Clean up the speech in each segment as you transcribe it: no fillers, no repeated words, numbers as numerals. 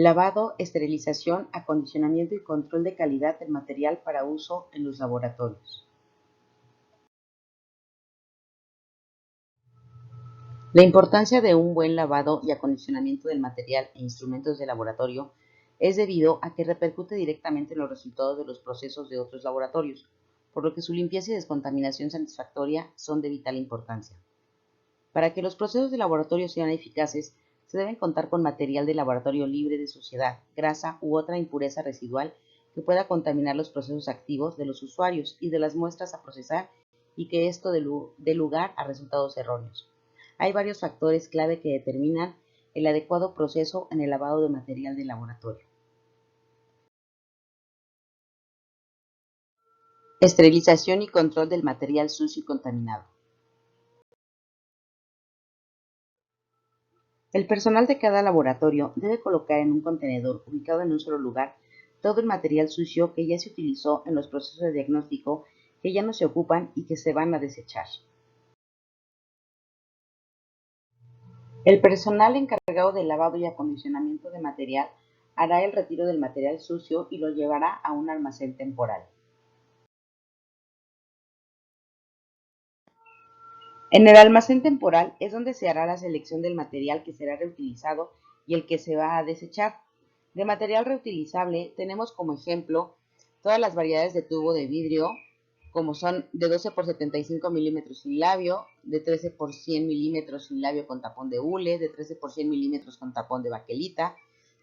Lavado, esterilización, acondicionamiento y control de calidad del material para uso en los laboratorios. La importancia de un buen lavado y acondicionamiento del material e instrumentos de laboratorio es debido a que repercute directamente en los resultados de los procesos de otros laboratorios, por lo que su limpieza y descontaminación satisfactoria son de vital importancia. Para que los procesos de laboratorio sean eficaces, se deben contar con material de laboratorio libre de suciedad, grasa u otra impureza residual que pueda contaminar los procesos activos de los usuarios y de las muestras a procesar y que esto dé lugar a resultados erróneos. Hay varios factores clave que determinan el adecuado proceso en el lavado de material de laboratorio. Esterilización y control del material sucio y contaminado. El personal de cada laboratorio debe colocar en un contenedor ubicado en un solo lugar todo el material sucio que ya se utilizó en los procesos de diagnóstico que ya no se ocupan y que se van a desechar. El personal encargado del lavado y acondicionamiento de material hará el retiro del material sucio y lo llevará a un almacén temporal. En el almacén temporal es donde se hará la selección del material que será reutilizado y el que se va a desechar. De material reutilizable tenemos como ejemplo todas las variedades de tubo de vidrio, como son de 12 por 75 milímetros sin labio, de 13 por 100 milímetros sin labio con tapón de hule, de 13 por 100 milímetros con tapón de baquelita,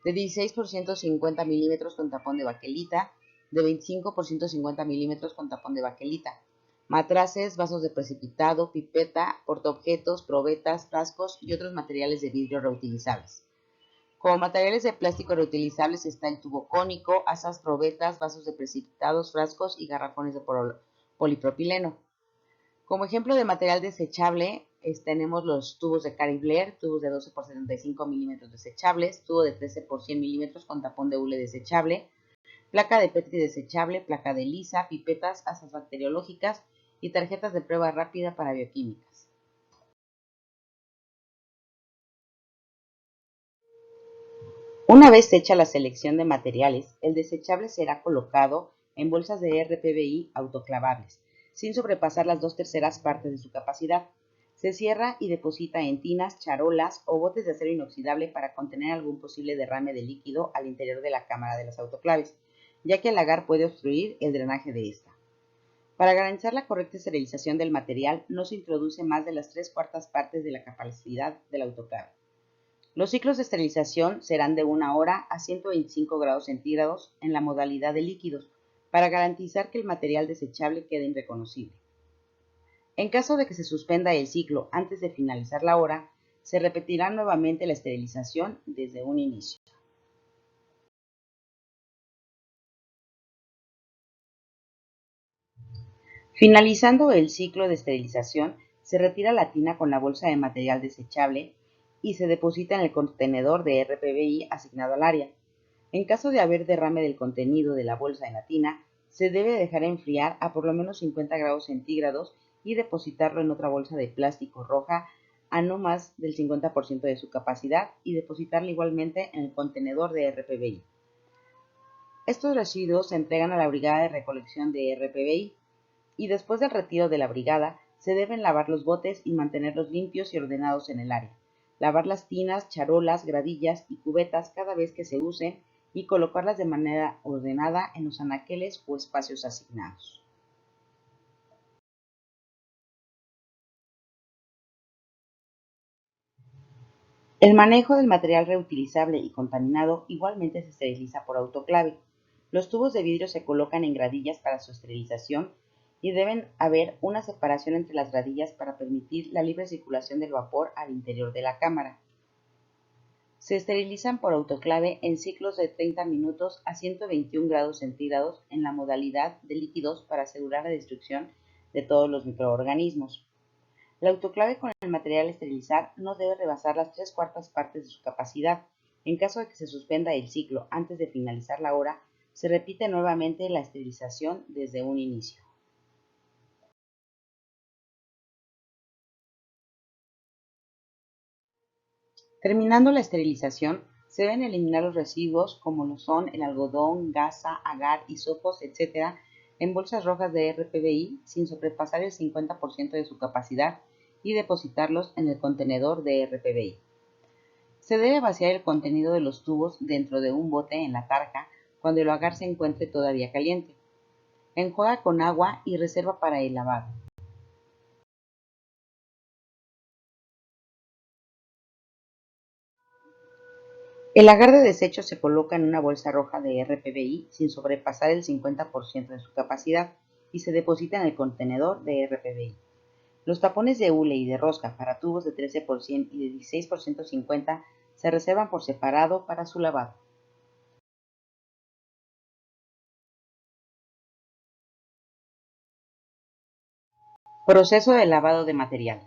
de 16 por 150 milímetros con tapón de baquelita, de 25 por 150 milímetros con tapón de baquelita. Matraces, vasos de precipitado, pipeta, portaobjetos, probetas, frascos y otros materiales de vidrio reutilizables. Como materiales de plástico reutilizables está el tubo cónico, asas, probetas, vasos de precipitados, frascos y garrafones de polipropileno. Como ejemplo de material desechable tenemos los tubos de Caribler, tubos de 12 por 75 milímetros desechables, tubo de 13 por 100 milímetros con tapón de hule desechable, placa de Petri desechable, placa de lisa, pipetas, asas bacteriológicas y tarjetas de prueba rápida para bioquímicas. Una vez hecha la selección de materiales, el desechable será colocado en bolsas de RPBI autoclavables, sin sobrepasar las 2/3 partes de su capacidad. Se cierra y deposita en tinas, charolas o botes de acero inoxidable para contener algún posible derrame de líquido al interior de la cámara de las autoclaves, ya que el agar puede obstruir el drenaje de esta. Para garantizar la correcta esterilización del material, no se introduce más de las 3/4 partes de la capacidad del autoclave. Los ciclos de esterilización serán de 1 hora a 125 grados centígrados en la modalidad de líquidos, para garantizar que el material desechable quede irreconocible. En caso de que se suspenda el ciclo antes de finalizar la hora, se repetirá nuevamente la esterilización desde un inicio. Finalizando el ciclo de esterilización, se retira la tina con la bolsa de material desechable y se deposita en el contenedor de RPBI asignado al área. En caso de haber derrame del contenido de la bolsa en la tina, se debe dejar enfriar a por lo menos 50 grados centígrados y depositarlo en otra bolsa de plástico roja a no más del 50% de su capacidad y depositarla igualmente en el contenedor de RPBI. Estos residuos se entregan a la brigada de recolección de RPBI y después del retiro de la brigada se deben lavar los botes y mantenerlos limpios y ordenados en el área. Lavar las tinas, charolas, gradillas y cubetas cada vez que se usen y colocarlas de manera ordenada en los anaqueles o espacios asignados. El manejo del material reutilizable y contaminado igualmente se esteriliza por autoclave. Los tubos de vidrio se colocan en gradillas para su esterilización y deben haber una separación entre las gradillas para permitir la libre circulación del vapor al interior de la cámara. Se esterilizan por autoclave en ciclos de 30 minutos a 121 grados centígrados en la modalidad de líquidos para asegurar la destrucción de todos los microorganismos. La autoclave con el material a esterilizar no debe rebasar las 3/4 partes de su capacidad. En caso de que se suspenda el ciclo antes de finalizar la hora, se repite nuevamente la esterilización desde un inicio. Terminando la esterilización, Se deben eliminar los residuos como lo son el algodón, gasa, agar, hisopos, etc. en bolsas rojas de RPBI sin sobrepasar el 50% de su capacidad y depositarlos en el contenedor de RPBI. Se debe vaciar el contenido de los tubos dentro de un bote en la tarja cuando el agar se encuentre todavía caliente. Enjuaga con agua y reserva para el lavado. El agar de desecho se coloca en una bolsa roja de RPBI sin sobrepasar el 50% de su capacidad y se deposita en el contenedor de RPBI. Los tapones de hule y de rosca para tubos de 13% y de 16% 50 se reservan por separado para su lavado. Proceso de lavado de material.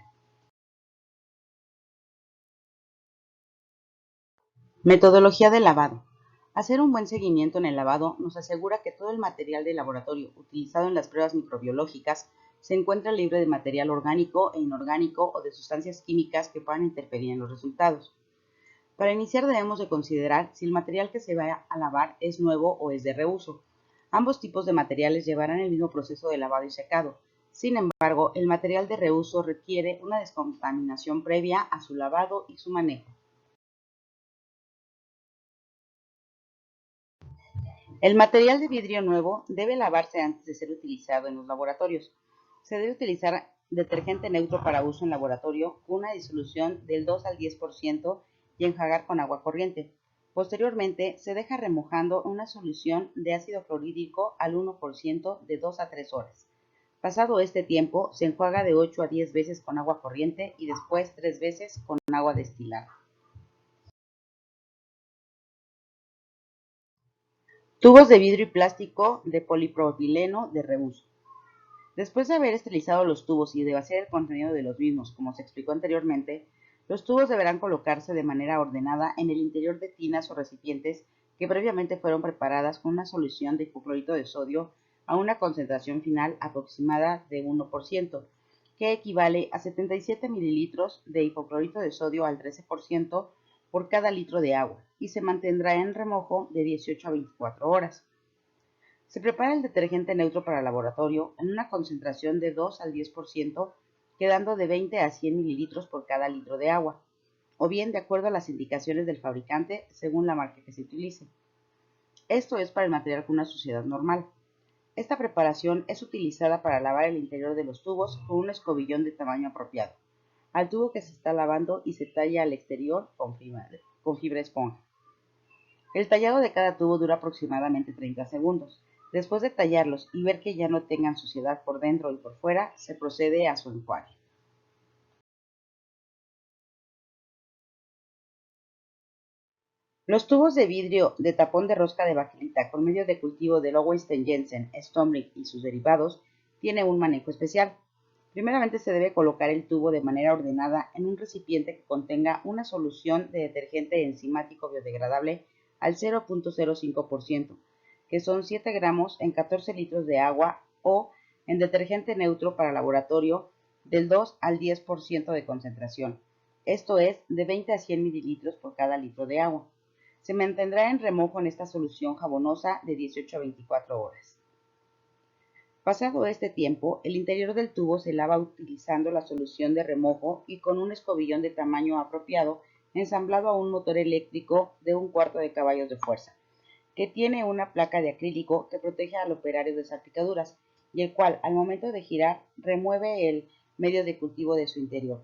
Metodología de lavado. Hacer un buen seguimiento en el lavado nos asegura que todo el material de laboratorio utilizado en las pruebas microbiológicas se encuentra libre de material orgánico e inorgánico o de sustancias químicas que puedan interferir en los resultados. Para iniciar debemos de considerar si el material que se va a lavar es nuevo o es de reuso. Ambos tipos de materiales llevarán el mismo proceso de lavado y secado. Sin embargo, el material de reuso requiere una descontaminación previa a su lavado y su manejo. El material de vidrio nuevo debe lavarse antes de ser utilizado en los laboratorios. Se debe utilizar detergente neutro para uso en laboratorio con una disolución del 2 al 10% y enjuagar con agua corriente. Posteriormente, se deja remojando una solución de ácido clorhídrico al 1% de 2 a 3 horas. Pasado este tiempo, se enjuaga de 8 a 10 veces con agua corriente y después 3 veces con agua destilada. Tubos de vidrio y plástico de polipropileno de reuso. Después de haber esterilizado los tubos y de vaciar el contenido de los mismos, como se explicó anteriormente, los tubos deberán colocarse de manera ordenada en el interior de tinas o recipientes que previamente fueron preparadas con una solución de hipoclorito de sodio a una concentración final aproximada de 1%, que equivale a 77 mililitros de hipoclorito de sodio al 13% por cada litro de agua y se mantendrá en remojo de 18 a 24 horas. Se prepara el detergente neutro para laboratorio en una concentración de 2 al 10%, quedando de 20 a 100 mililitros por cada litro de agua, o bien de acuerdo a las indicaciones del fabricante según la marca que se utilice. Esto es para el material con una suciedad normal. Esta preparación es utilizada para lavar el interior de los tubos con un escobillón de tamaño apropiado, al tubo que se está lavando y se talla al exterior con fibra esponja. El tallado de cada tubo dura aproximadamente 30 segundos. Después de tallarlos y ver que ya no tengan suciedad por dentro y por fuera, se procede a su enjuague. Los tubos de vidrio de tapón de rosca de baquelita con medio de cultivo de Lowenstein-Jensen, Stomrick y sus derivados tiene un manejo especial. Primeramente se debe colocar el tubo de manera ordenada en un recipiente que contenga una solución de detergente enzimático biodegradable al 0.05%, que son 7 gramos en 14 litros de agua, o en detergente neutro para laboratorio del 2 al 10% de concentración, esto es de 20 a 100 mililitros por cada litro de agua. Se mantendrá en remojo en esta solución jabonosa de 18 a 24 horas. Pasado este tiempo, el interior del tubo se lava utilizando la solución de remojo y con un escobillón de tamaño apropiado ensamblado a un motor eléctrico de 1/4 de caballos de fuerza, que tiene una placa de acrílico que protege al operario de salpicaduras y el cual, al momento de girar, remueve el medio de cultivo de su interior.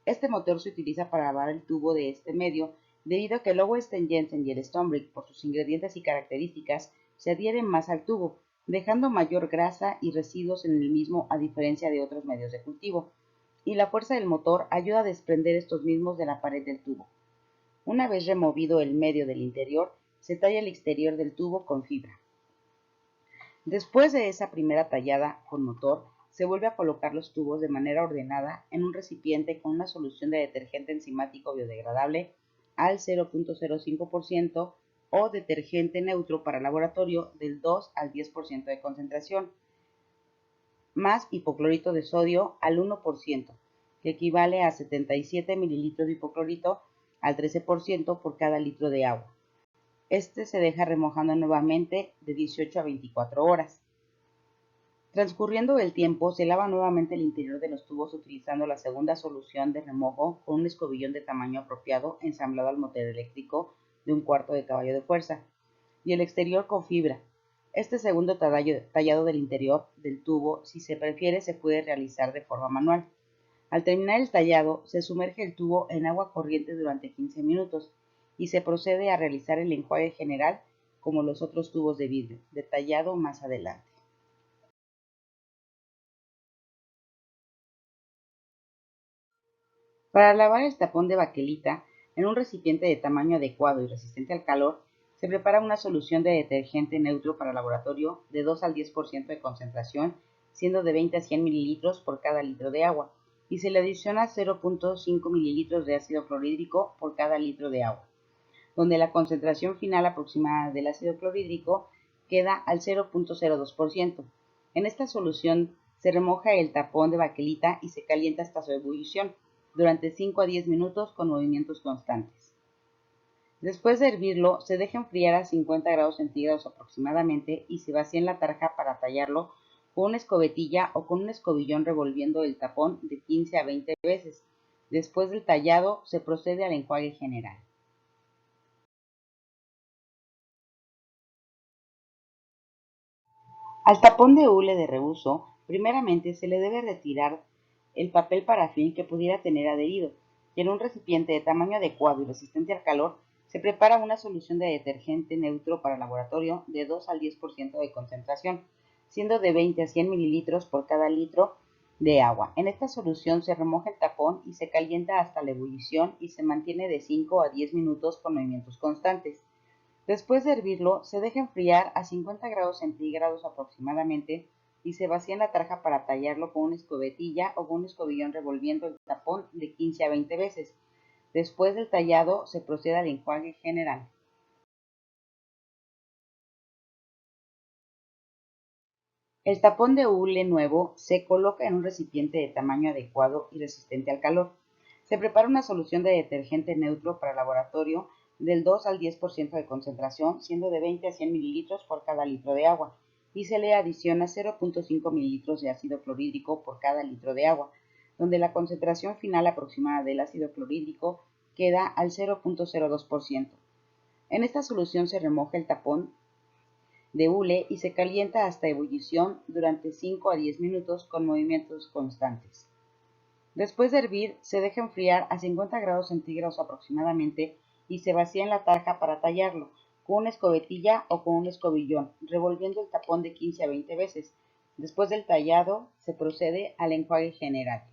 Este motor se utiliza para lavar el tubo de este medio debido a que el Lowenstein-Jensen y el Stomrick, por sus ingredientes y características, se adhieren más al tubo, dejando mayor grasa y residuos en el mismo a diferencia de otros medios de cultivo, y la fuerza del motor ayuda a desprender estos mismos de la pared del tubo. Una vez removido el medio del interior, se talla el exterior del tubo con fibra. Después de esa primera tallada con motor, se vuelve a colocar los tubos de manera ordenada en un recipiente con una solución de detergente enzimático biodegradable al 0.05% o detergente neutro para laboratorio del 2 al 10% de concentración, más hipoclorito de sodio al 1%, que equivale a 77 mililitros de hipoclorito al 13% por cada litro de agua. Este se deja remojando nuevamente de 18 a 24 horas. Transcurriendo el tiempo, se lava nuevamente el interior de los tubos utilizando la segunda solución de remojo con un escobillón de tamaño apropiado ensamblado al motor eléctrico de 1/4 de caballo de fuerza y el exterior con fibra. Este segundo tallado del interior del tubo, si se prefiere, se puede realizar de forma manual. Al terminar el tallado, se sumerge el tubo en agua corriente durante 15 minutos y se procede a realizar el enjuague general como los otros tubos de vidrio, detallado más adelante. Para lavar el tapón de baquelita, en un recipiente de tamaño adecuado y resistente al calor, se prepara una solución de detergente neutro para laboratorio de 2 al 10% de concentración, siendo de 20 a 100 mililitros por cada litro de agua, y se le adiciona 0.5 mililitros de ácido clorhídrico por cada litro de agua, donde la concentración final aproximada del ácido clorhídrico queda al 0.02%. En esta solución se remoja el tapón de baquelita y se calienta hasta su ebullición durante 5 a 10 minutos con movimientos constantes. Después de hervirlo, se deja enfriar a 50 grados centígrados aproximadamente y se vacía en la tarja para tallarlo con una escobetilla o con un escobillón revolviendo el tapón de 15 a 20 veces. Después del tallado, se procede al enjuague general. Al tapón de hule de reuso, primeramente se le debe retirar el papel parafín que pudiera tener adherido y en un recipiente de tamaño adecuado y resistente al calor se prepara una solución de detergente neutro para laboratorio de 2 al 10% de concentración, siendo de 20 a 100 mililitros por cada litro de agua. En esta solución se remoja el tapón y se calienta hasta la ebullición y se mantiene de 5 a 10 minutos con movimientos constantes. Después de hervirlo, se deja enfriar a 50 grados centígrados aproximadamente y se vacía en la tarja para tallarlo con una escobetilla o con un escobillón revolviendo el tapón de 15 a 20 veces. Después del tallado, se procede al enjuague general. El tapón de hule nuevo se coloca en un recipiente de tamaño adecuado y resistente al calor. Se prepara una solución de detergente neutro para laboratorio del 2 al 10% de concentración, siendo de 20 a 100 mililitros por cada litro de agua, y se le adiciona 0.5 mililitros de ácido clorhídrico por cada litro de agua, donde la concentración final aproximada del ácido clorhídrico queda al 0.02%. En esta solución se remoja el tapón de hule y se calienta hasta ebullición durante 5 a 10 minutos con movimientos constantes. Después de hervir, se deja enfriar a 50 grados centígrados aproximadamente y se vacía en la tarja para tallarlo con una escobetilla o con un escobillón, revolviendo el tapón de 15 a 20 veces. Después del tallado, se procede al enjuague general.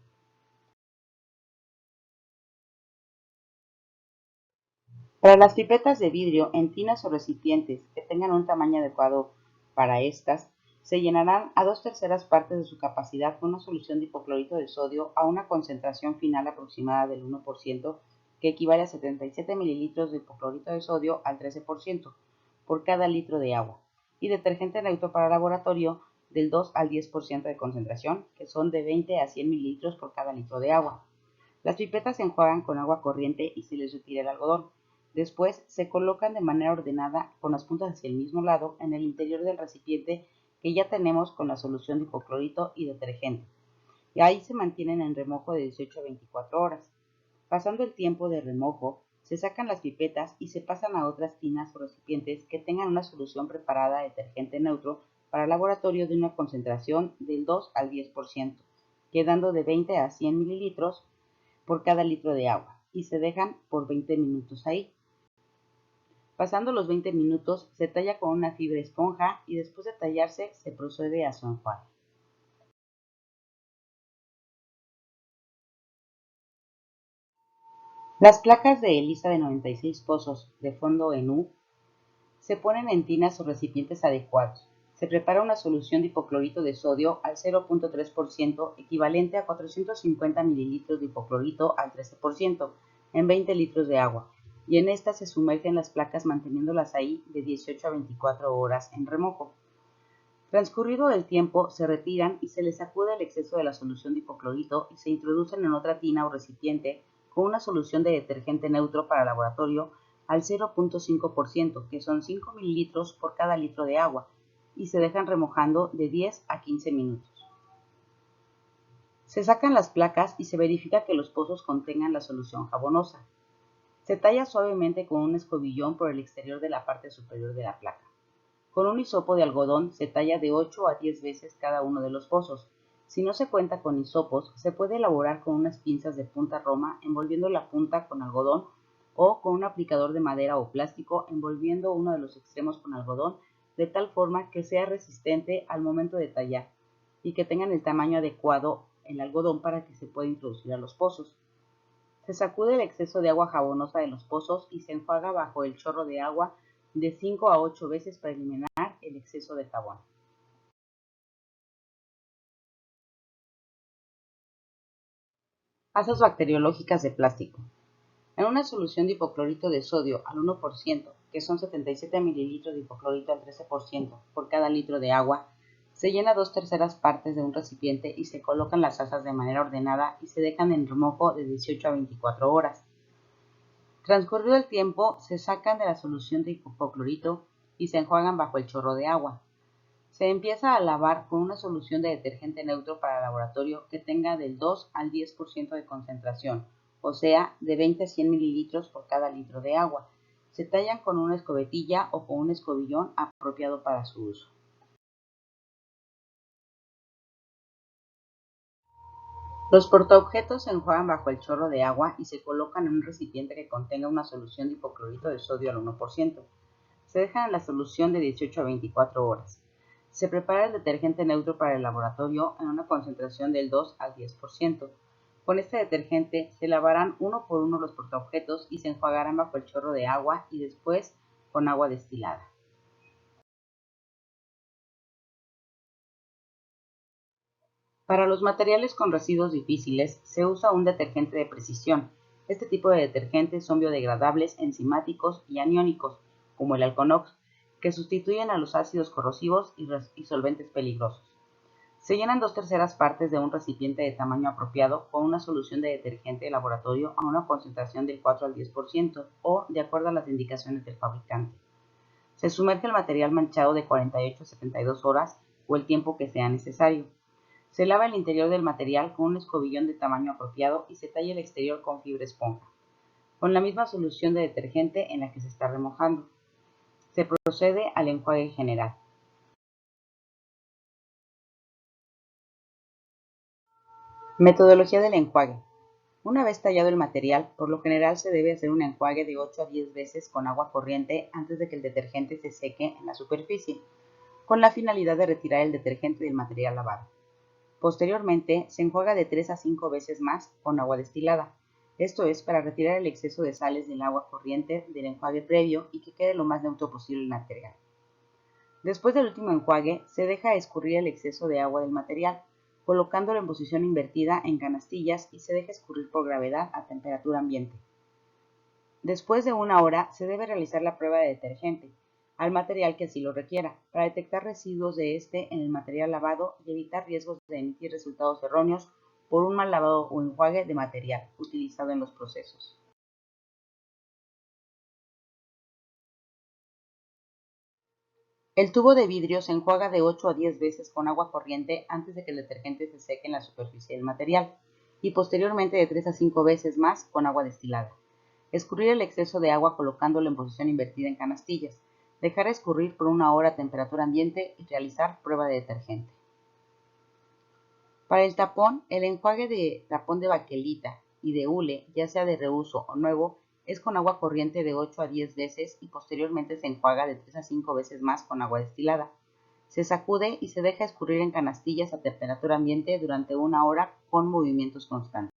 Para las pipetas de vidrio en tinas o recipientes que tengan un tamaño adecuado para estas, se llenarán a 2/3 partes de su capacidad con una solución de hipoclorito de sodio a una concentración final aproximada del 1%, que equivale a 77 mililitros de hipoclorito de sodio al 13% por cada litro de agua, y detergente neutro para laboratorio del 2 al 10% de concentración, que son de 20 a 100 mililitros por cada litro de agua. Las pipetas se enjuagan con agua corriente y se les retira el algodón. Después se colocan de manera ordenada con las puntas hacia el mismo lado en el interior del recipiente que ya tenemos con la solución de hipoclorito y detergente. Y ahí se mantienen en remojo de 18 a 24 horas. Pasando el tiempo de remojo, se sacan las pipetas y se pasan a otras tinas o recipientes que tengan una solución preparada de detergente neutro para laboratorio de una concentración del 2 al 10%, quedando de 20 a 100 mililitros por cada litro de agua y se dejan por 20 minutos ahí. Pasando los 20 minutos, se talla con una fibra esponja y después de tallarse se procede a su enjuague. Las placas de ELISA de 96 pozos de fondo en U se ponen en tinas o recipientes adecuados. Se prepara una solución de hipoclorito de sodio al 0.3%, equivalente a 450 mililitros de hipoclorito al 13%, en 20 litros de agua, y en esta se sumergen las placas manteniéndolas ahí de 18 a 24 horas en remojo. Transcurrido el tiempo, se retiran y se les sacude el exceso de la solución de hipoclorito y se introducen en otra tina o recipiente con una solución de detergente neutro para laboratorio al 0.5%, que son 5 mililitros por cada litro de agua, y se dejan remojando de 10 a 15 minutos. Se sacan las placas y se verifica que los pozos contengan la solución jabonosa. Se talla suavemente con un escobillón por el exterior de la parte superior de la placa. Con un hisopo de algodón se talla de 8 a 10 veces cada uno de los pozos. Si no se cuenta con hisopos, se puede elaborar con unas pinzas de punta roma envolviendo la punta con algodón o con un aplicador de madera o plástico envolviendo uno de los extremos con algodón de tal forma que sea resistente al momento de tallar y que tengan el tamaño adecuado el algodón para que se pueda introducir a los pozos. Se sacude el exceso de agua jabonosa de los pozos y se enjuaga bajo el chorro de agua de 5 a 8 veces para eliminar el exceso de jabón. Asas bacteriológicas de plástico. En una solución de hipoclorito de sodio al 1%, que son 77 mililitros de hipoclorito al 13% por cada litro de agua, se llena 2/3 partes de un recipiente y se colocan las asas de manera ordenada y se dejan en remojo de 18 a 24 horas. Transcurrido el tiempo, se sacan de la solución de hipoclorito y se enjuagan bajo el chorro de agua. Se empieza a lavar con una solución de detergente neutro para laboratorio que tenga del 2 al 10% de concentración, o sea, de 20 a 100 mililitros por cada litro de agua. Se tallan con una escobetilla o con un escobillón apropiado para su uso. Los portaobjetos se enjuagan bajo el chorro de agua y se colocan en un recipiente que contenga una solución de hipoclorito de sodio al 1%. Se dejan en la solución de 18 a 24 horas. Se prepara el detergente neutro para el laboratorio en una concentración del 2 al 10%. Con este detergente se lavarán uno por uno los portaobjetos y se enjuagarán bajo el chorro de agua y después con agua destilada. Para los materiales con residuos difíciles se usa un detergente de precisión. Este tipo de detergentes son biodegradables, enzimáticos y aniónicos, como el Alconox, que sustituyen a los ácidos corrosivos y solventes peligrosos. Se llenan 2/3 partes de un recipiente de tamaño apropiado con una solución de detergente de laboratorio a una concentración del 4 al 10% o de acuerdo a las indicaciones del fabricante. Se sumerge el material manchado de 48 a 72 horas o el tiempo que sea necesario. Se lava el interior del material con un escobillón de tamaño apropiado y se talla el exterior con fibra esponja, con la misma solución de detergente en la que se está remojando. Se procede al enjuague general. Metodología del enjuague. Una vez tallado el material, por lo general se debe hacer un enjuague de 8 a 10 veces con agua corriente antes de que el detergente se seque en la superficie, con la finalidad de retirar el detergente del material lavado. Posteriormente, se enjuaga de 3 a 5 veces más con agua destilada. Esto es para retirar el exceso de sales del agua corriente del enjuague previo y que quede lo más neutro posible el material. Después del último enjuague, se deja escurrir el exceso de agua del material, colocándolo en posición invertida en canastillas y se deja escurrir por gravedad a temperatura ambiente. Después de una hora, se debe realizar la prueba de detergente al material que así lo requiera, para detectar residuos de este en el material lavado y evitar riesgos de emitir resultados erróneos por un mal lavado o enjuague de material utilizado en los procesos. El tubo de vidrio se enjuaga de 8 a 10 veces con agua corriente antes de que el detergente se seque en la superficie del material y posteriormente de 3 a 5 veces más con agua destilada. Escurrir el exceso de agua colocándolo en posición invertida en canastillas. Dejar escurrir por una hora a temperatura ambiente y realizar prueba de detergente. Para el tapón, el enjuague de tapón de baquelita y de hule, ya sea de reuso o nuevo, es con agua corriente de 8 a 10 veces y posteriormente se enjuaga de 3 a 5 veces más con agua destilada. Se sacude y se deja escurrir en canastillas a temperatura ambiente durante una hora con movimientos constantes.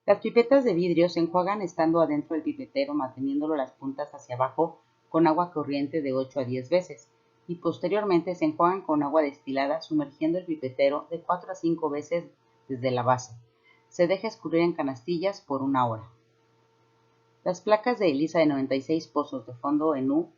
Las pipetas de vidrio se enjuagan estando adentro del pipetero manteniéndolo las puntas hacia abajo con agua corriente de 8 a 10 veces y posteriormente se enjuagan con agua destilada sumergiendo el pipetero de 4 a 5 veces desde la base. Se deja escurrir en canastillas por una hora. Las placas de ELISA de 96 pozos de fondo en U,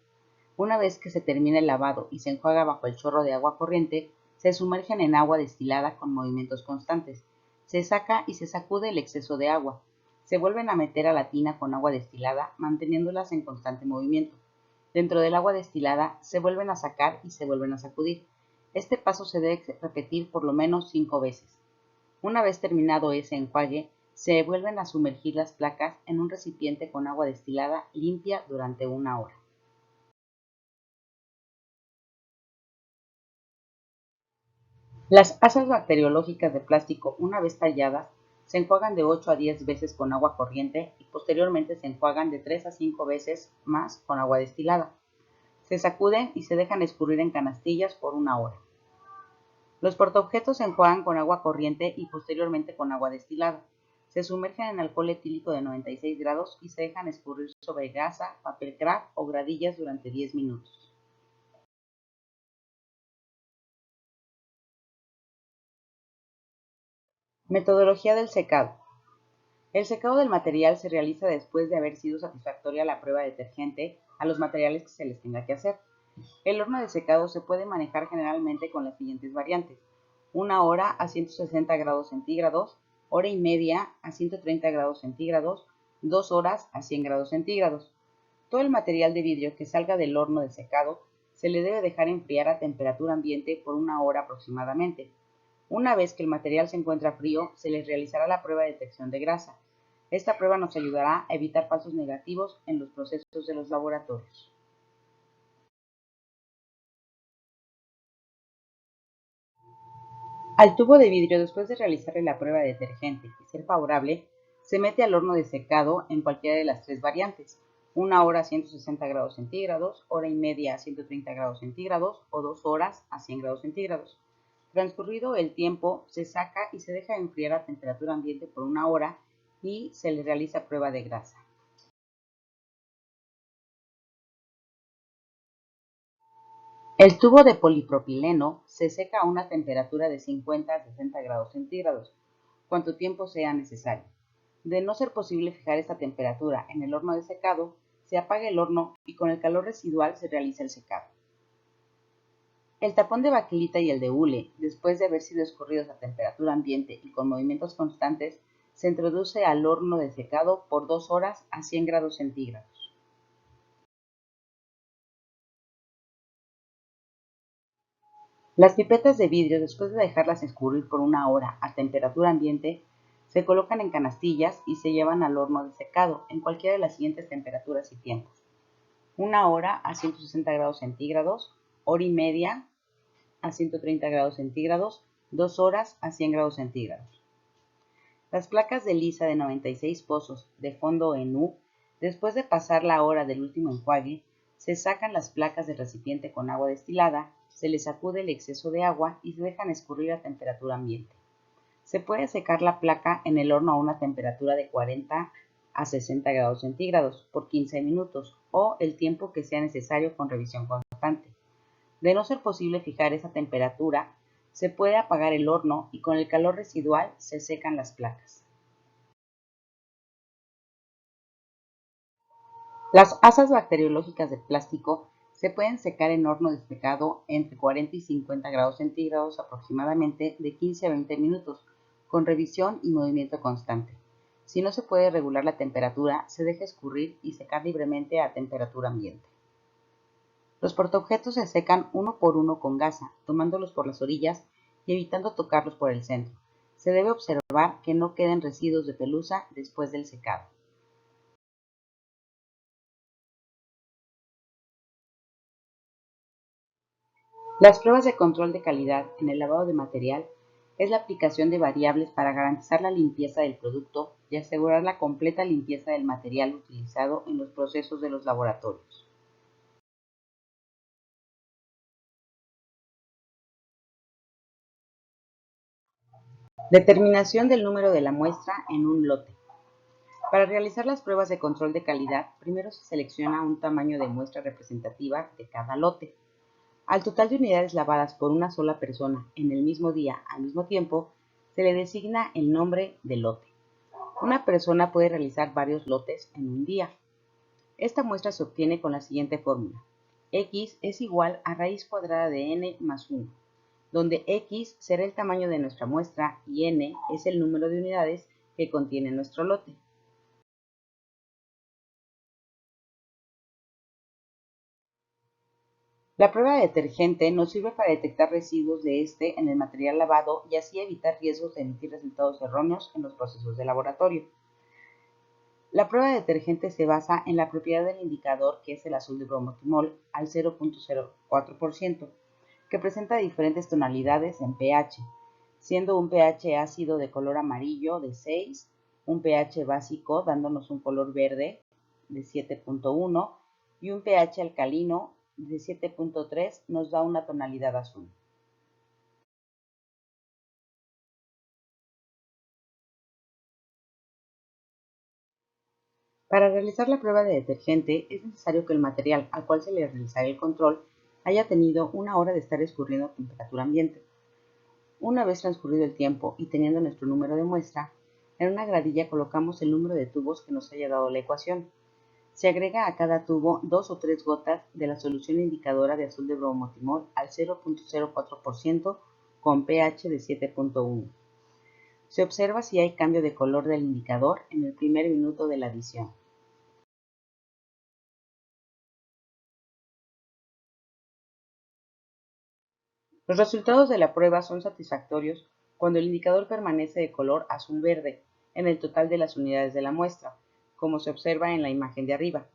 una vez que se termina el lavado y se enjuaga bajo el chorro de agua corriente, Se sumergen en agua destilada con movimientos constantes. Se saca y se sacude el exceso de agua. Se vuelven a meter a la tina con agua destilada, manteniéndolas en constante movimiento. Dentro del agua destilada se vuelven a sacar y se vuelven a sacudir. Este paso se debe repetir por lo menos 5 veces. Una vez terminado ese enjuague, se vuelven a sumergir las placas en un recipiente con agua destilada limpia durante 1 hora. Las asas bacteriológicas de plástico, una vez talladas, se enjuagan de 8 a 10 veces con agua corriente y posteriormente se enjuagan de 3 a 5 veces más con agua destilada. Se sacuden y se dejan escurrir en canastillas por 1 hora. Los portaobjetos se enjuagan con agua corriente y posteriormente con agua destilada. Se sumergen en alcohol etílico de 96 grados y se dejan escurrir sobre gasa, papel craft o gradillas durante 10 minutos. Metodología del secado. El secado del material se realiza después de haber sido satisfactoria la prueba detergente a los materiales que se les tenga que hacer. El horno de secado se puede manejar generalmente con las siguientes variantes: 1 hora a 160 grados centígrados, hora y media a 130 grados centígrados, 2 horas a 100 grados centígrados. Todo el material de vidrio que salga del horno de secado se le debe dejar enfriar a temperatura ambiente por 1 hora aproximadamente. Una vez que el material se encuentra frío, se les realizará la prueba de detección de grasa. Esta prueba nos ayudará a evitar falsos negativos en los procesos de los laboratorios. Al tubo de vidrio, después de realizarle la prueba de detergente y ser favorable, se mete al horno de secado en cualquiera de las tres variantes: 1 hora a 160 grados centígrados, hora y media a 130 grados centígrados o 2 horas a 100 grados centígrados. Transcurrido el tiempo, se saca y se deja enfriar a temperatura ambiente por 1 hora y se le realiza prueba de grasa. El tubo de polipropileno se seca a una temperatura de 50 a 60 grados centígrados, cuanto tiempo sea necesario. De no ser posible fijar esta temperatura en el horno de secado, se apaga el horno y con el calor residual se realiza el secado. El tapón de baquelita y el de hule, después de haber sido escurridos a temperatura ambiente y con movimientos constantes, se introduce al horno de secado por 2 horas a 100 grados centígrados. Las pipetas de vidrio, después de dejarlas escurrir por 1 hora a temperatura ambiente, se colocan en canastillas y se llevan al horno de secado en cualquiera de las siguientes temperaturas y tiempos: 1 hora a 160 grados centígrados, hora y media a 130 grados centígrados, 2 horas a 100 grados centígrados. Las placas de lisa de 96 pozos de fondo en U, después de pasar la hora del último enjuague, se sacan las placas del recipiente con agua destilada, se les sacude el exceso de agua y se dejan escurrir a temperatura ambiente. Se puede secar la placa en el horno a una temperatura de 40 a 60 grados centígrados por 15 minutos o el tiempo que sea necesario con revisión constante. De no ser posible fijar esa temperatura, se puede apagar el horno y con el calor residual se secan las placas. Las asas bacteriológicas de plástico se pueden secar en horno de secado entre 40 y 50 grados centígrados aproximadamente de 15 a 20 minutos, con revisión y movimiento constante. Si no se puede regular la temperatura, se deja escurrir y secar libremente a temperatura ambiente. Los portaobjetos se secan uno por uno con gasa, tomándolos por las orillas y evitando tocarlos por el centro. Se debe observar que no queden residuos de pelusa después del secado. Las pruebas de control de calidad en el lavado de material es la aplicación de variables para garantizar la limpieza del producto y asegurar la completa limpieza del material utilizado en los procesos de los laboratorios. Determinación del número de la muestra en un lote. Para realizar las pruebas de control de calidad, primero se selecciona un tamaño de muestra representativa de cada lote. Al total de unidades lavadas por una sola persona en el mismo día al mismo tiempo, se le designa el nombre de lote. Una persona puede realizar varios lotes en un día. Esta muestra se obtiene con la siguiente fórmula: X es igual a raíz cuadrada de n más 1. donde X será el tamaño de nuestra muestra y N es el número de unidades que contiene nuestro lote. La prueba de detergente nos sirve para detectar residuos de este en el material lavado y así evitar riesgos de emitir resultados erróneos en los procesos de laboratorio. La prueba de detergente se basa en la propiedad del indicador, que es el azul de bromotimol, al 0.04%, que presenta diferentes tonalidades en pH, siendo un pH ácido de color amarillo de 6, un pH básico dándonos un color verde de 7.1 y un pH alcalino de 7.3 nos da una tonalidad azul. Para realizar la prueba de detergente es necesario que el material al cual se le realizará el control haya tenido una hora de estar escurriendo a temperatura ambiente. Una vez transcurrido el tiempo y teniendo nuestro número de muestra, en una gradilla colocamos el número de tubos que nos haya dado la ecuación. Se agrega a cada tubo 2 o 3 gotas de la solución indicadora de azul de bromotimol al 0.04% con pH de 7.1. Se observa si hay cambio de color del indicador en el primer minuto de la adición. Los resultados de la prueba son satisfactorios cuando el indicador permanece de color azul-verde en el total de las unidades de la muestra, como se observa en la imagen de arriba.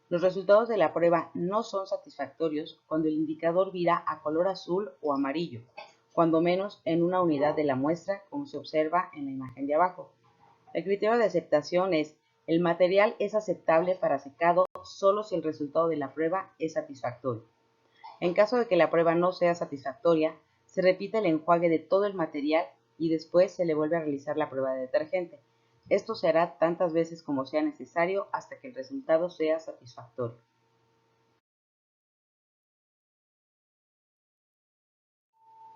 Los resultados de la prueba no son satisfactorios cuando el indicador vira a color azul o amarillo, cuando menos en una unidad de la muestra, como se observa en la imagen de abajo. El criterio de aceptación es: el material es aceptable para secado solo si el resultado de la prueba es satisfactorio. En caso de que la prueba no sea satisfactoria, se repite el enjuague de todo el material y después se le vuelve a realizar la prueba de detergente. Esto se hará tantas veces como sea necesario hasta que el resultado sea satisfactorio.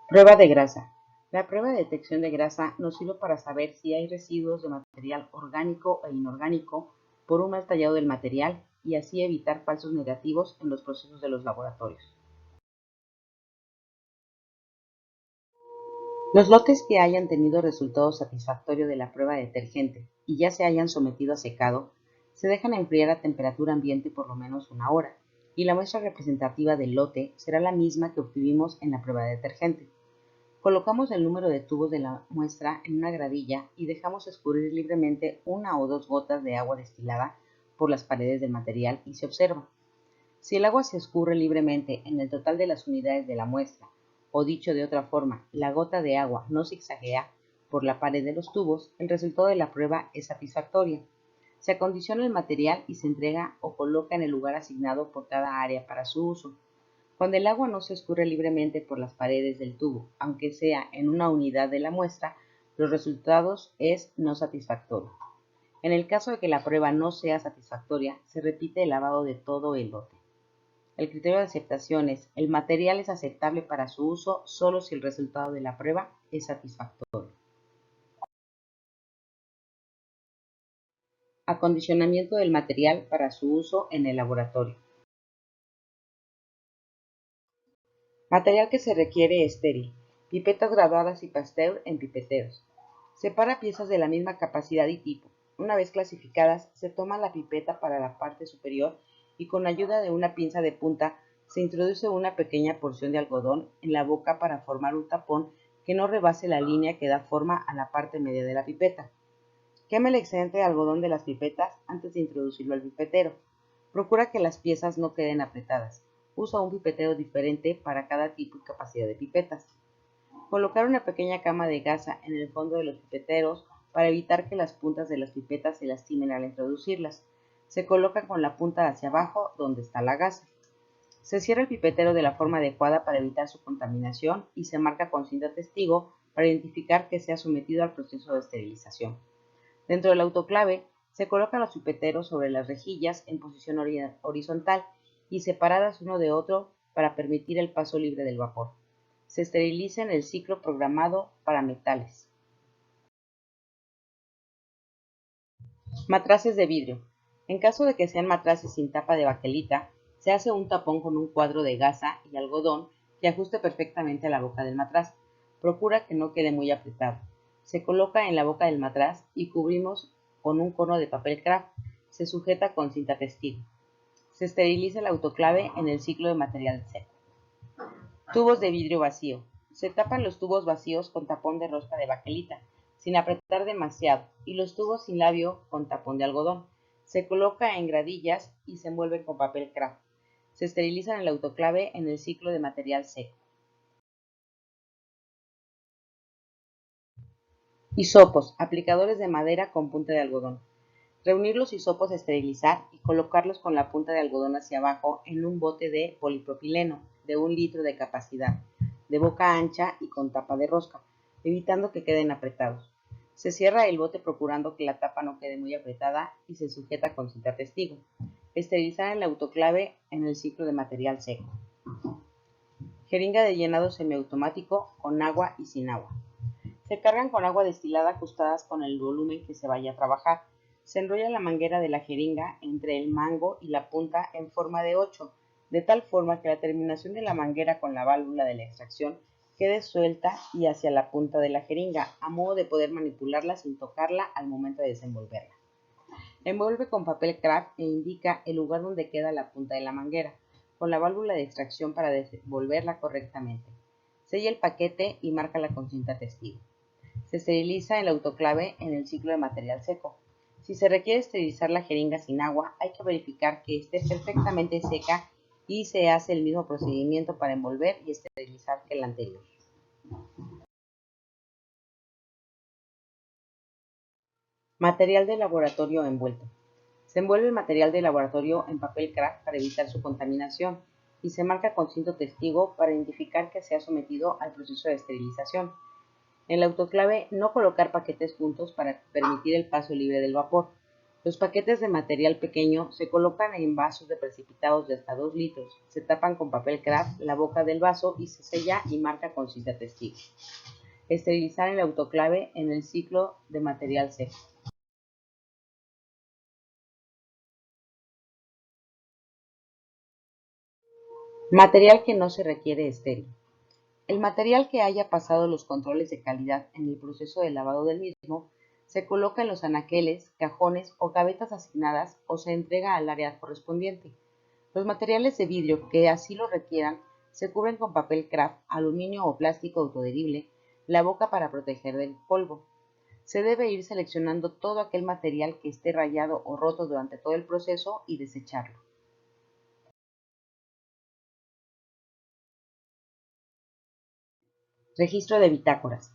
Prueba de grasa. La prueba de detección de grasa nos sirve para saber si hay residuos de material orgánico e inorgánico por un mal tallado del material y así evitar falsos negativos en los procesos de los laboratorios. Los lotes que hayan tenido resultado satisfactorio de la prueba de detergente y ya se hayan sometido a secado, se dejan enfriar a temperatura ambiente por lo menos una hora, y la muestra representativa del lote será la misma que obtuvimos en la prueba de detergente. Colocamos el número de tubos de la muestra en una gravilla y dejamos escurrir libremente una o dos gotas de agua destilada por las paredes del material y se observa. Si el agua se escurre libremente en el total de las unidades de la muestra, o dicho de otra forma, la gota de agua no zigzaguea por la pared de los tubos, el resultado de la prueba es satisfactoria. Se acondiciona el material y se entrega o coloca en el lugar asignado por cada área para su uso. Cuando el agua no se escurre libremente por las paredes del tubo, aunque sea en una unidad de la muestra, los resultados es no satisfactorio. En el caso de que la prueba no sea satisfactoria, se repite el lavado de todo el lote. El criterio de aceptación es: el material es aceptable para su uso solo si el resultado de la prueba es satisfactorio. Acondicionamiento del material para su uso en el laboratorio. Material que se requiere estéril: pipetas graduadas y Pasteur en pipeteros. Separa piezas de la misma capacidad y tipo. Una vez clasificadas, se toma la pipeta para la parte superior y con ayuda de una pinza de punta se introduce una pequeña porción de algodón en la boca para formar un tapón que no rebase la línea que da forma a la parte media de la pipeta. Quema el excedente de algodón de las pipetas antes de introducirlo al pipetero. Procura que las piezas no queden apretadas. Usa un pipetero diferente para cada tipo y capacidad de pipetas. Colocar una pequeña cama de gasa en el fondo de los pipeteros para evitar que las puntas de las pipetas se lastimen al introducirlas. Se coloca con la punta hacia abajo donde está la gasa. Se cierra el pipetero de la forma adecuada para evitar su contaminación y se marca con cinta testigo para identificar que se ha sometido al proceso de esterilización. Dentro del autoclave se colocan los pipeteros sobre las rejillas en posición horizontal y separadas uno de otro para permitir el paso libre del vapor. Se esteriliza en el ciclo programado para metales. Matraces de vidrio. En caso de que sean matraces sin tapa de baquelita, se hace un tapón con un cuadro de gasa y algodón que ajuste perfectamente a la boca del matraz. Procura que no quede muy apretado. Se coloca en la boca del matraz y cubrimos con un cono de papel craft. Se sujeta con cinta testigo. Se esteriliza el autoclave en el ciclo de material seco. Tubos de vidrio vacío. Se tapan los tubos vacíos con tapón de rosca de baquelita, sin apretar demasiado, y los tubos sin labio con tapón de algodón. Se coloca en gradillas y se envuelven con papel craft. Se esterilizan el autoclave en el ciclo de material seco. Hisopos, aplicadores de madera con punta de algodón. Reunir los hisopos a esterilizar y colocarlos con la punta de algodón hacia abajo en un bote de polipropileno de 1 litro de capacidad, de boca ancha y con tapa de rosca, evitando que queden apretados. Se cierra el bote procurando que la tapa no quede muy apretada y se sujeta con cinta testigo. Esterilizar el autoclave en el ciclo de material seco. Jeringa de llenado semiautomático con agua y sin agua. Se cargan con agua destilada ajustadas con el volumen que se vaya a trabajar. Se enrolla la manguera de la jeringa entre el mango y la punta en forma de 8, de tal forma que la terminación de la manguera con la válvula de la extracción quede suelta y hacia la punta de la jeringa, a modo de poder manipularla sin tocarla al momento de desenvolverla. Envuelve con papel craft e indica el lugar donde queda la punta de la manguera, con la válvula de extracción para desenvolverla correctamente. Sella el paquete y márcala con cinta testigo. Se esteriliza el autoclave en el ciclo de material seco. Si se requiere esterilizar la jeringa sin agua, hay que verificar que esté perfectamente seca y se hace el mismo procedimiento para envolver y esterilizar que el anterior. Material de laboratorio envuelto. Se envuelve el material de laboratorio en papel craft para evitar su contaminación y se marca con cinto testigo para identificar que se ha sometido al proceso de esterilización. En el autoclave, no colocar paquetes juntos para permitir el paso libre del vapor. Los paquetes de material pequeño se colocan en vasos de precipitados de hasta 2 litros. Se tapan con papel craft la boca del vaso y se sella y marca con cinta testigo. Esterilizar el autoclave en el ciclo de material seco. Material que no se requiere estéril. El material que haya pasado los controles de calidad en el proceso de lavado del mismo se coloca en los anaqueles, cajones o gavetas asignadas o se entrega al área correspondiente. Los materiales de vidrio que así lo requieran se cubren con papel craft, aluminio o plástico autoadherible, la boca para proteger del polvo. Se debe ir seleccionando todo aquel material que esté rayado o roto durante todo el proceso y desecharlo. Registro de bitácoras.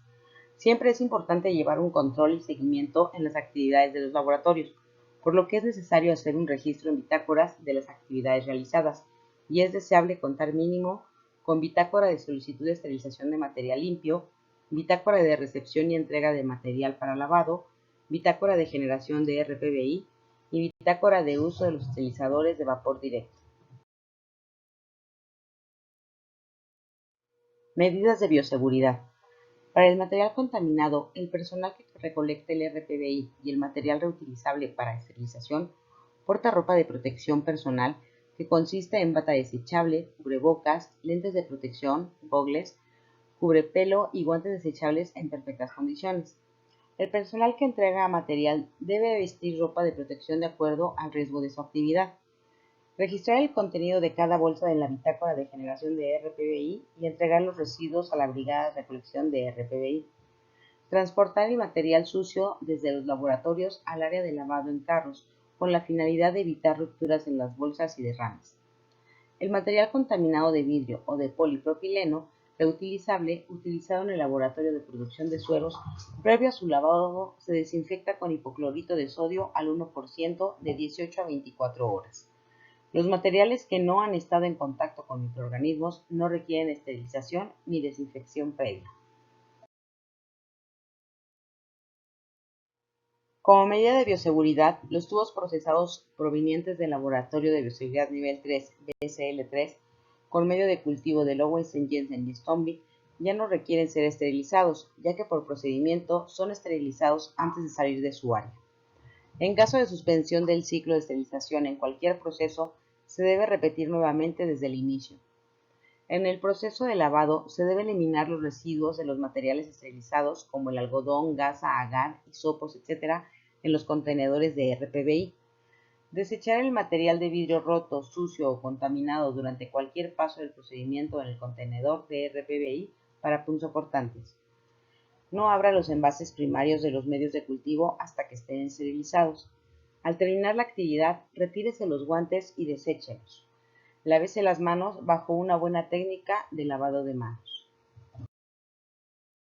Siempre es importante llevar un control y seguimiento en las actividades de los laboratorios, por lo que es necesario hacer un registro en bitácoras de las actividades realizadas, y es deseable contar mínimo con bitácora de solicitud de esterilización de material limpio, bitácora de recepción y entrega de material para lavado, bitácora de generación de RPBI y bitácora de uso de los esterilizadores de vapor directo. Medidas de bioseguridad. Para el material contaminado, el personal que recolecte el RPBI y el material reutilizable para esterilización porta ropa de protección personal que consiste en bata desechable, cubrebocas, lentes de protección, gogles, cubrepelo y guantes desechables en perfectas condiciones. El personal que entrega material debe vestir ropa de protección de acuerdo al riesgo de su actividad. Registrar el contenido de cada bolsa en la bitácora de generación de RPBI y entregar los residuos a la brigada de recolección de RPBI. Transportar el material sucio desde los laboratorios al área de lavado en carros, con la finalidad de evitar rupturas en las bolsas y derrames. El material contaminado de vidrio o de polipropileno reutilizable utilizado en el laboratorio de producción de sueros, previo a su lavado, se desinfecta con hipoclorito de sodio al 1% de 18 a 24 horas. Los materiales que no han estado en contacto con microorganismos no requieren esterilización ni desinfección previa. Como medida de bioseguridad, los tubos procesados provenientes del Laboratorio de Bioseguridad Nivel 3 (BSL-3) con medio de cultivo de Lowenstein, Jensen y Stoneby ya no requieren ser esterilizados, ya que por procedimiento son esterilizados antes de salir de su área. En caso de suspensión del ciclo de esterilización en cualquier proceso, se debe repetir nuevamente desde el inicio. En el proceso de lavado se debe eliminar los residuos de los materiales esterilizados como el algodón, gasa, agar, hisopos, etc. en los contenedores de RPBI. Desechar el material de vidrio roto, sucio o contaminado durante cualquier paso del procedimiento en el contenedor de RPBI para punzocortantes. No abra los envases primarios de los medios de cultivo hasta que estén esterilizados. Al terminar la actividad, retírese los guantes y deséchelos. Lávese las manos bajo una buena técnica de lavado de manos.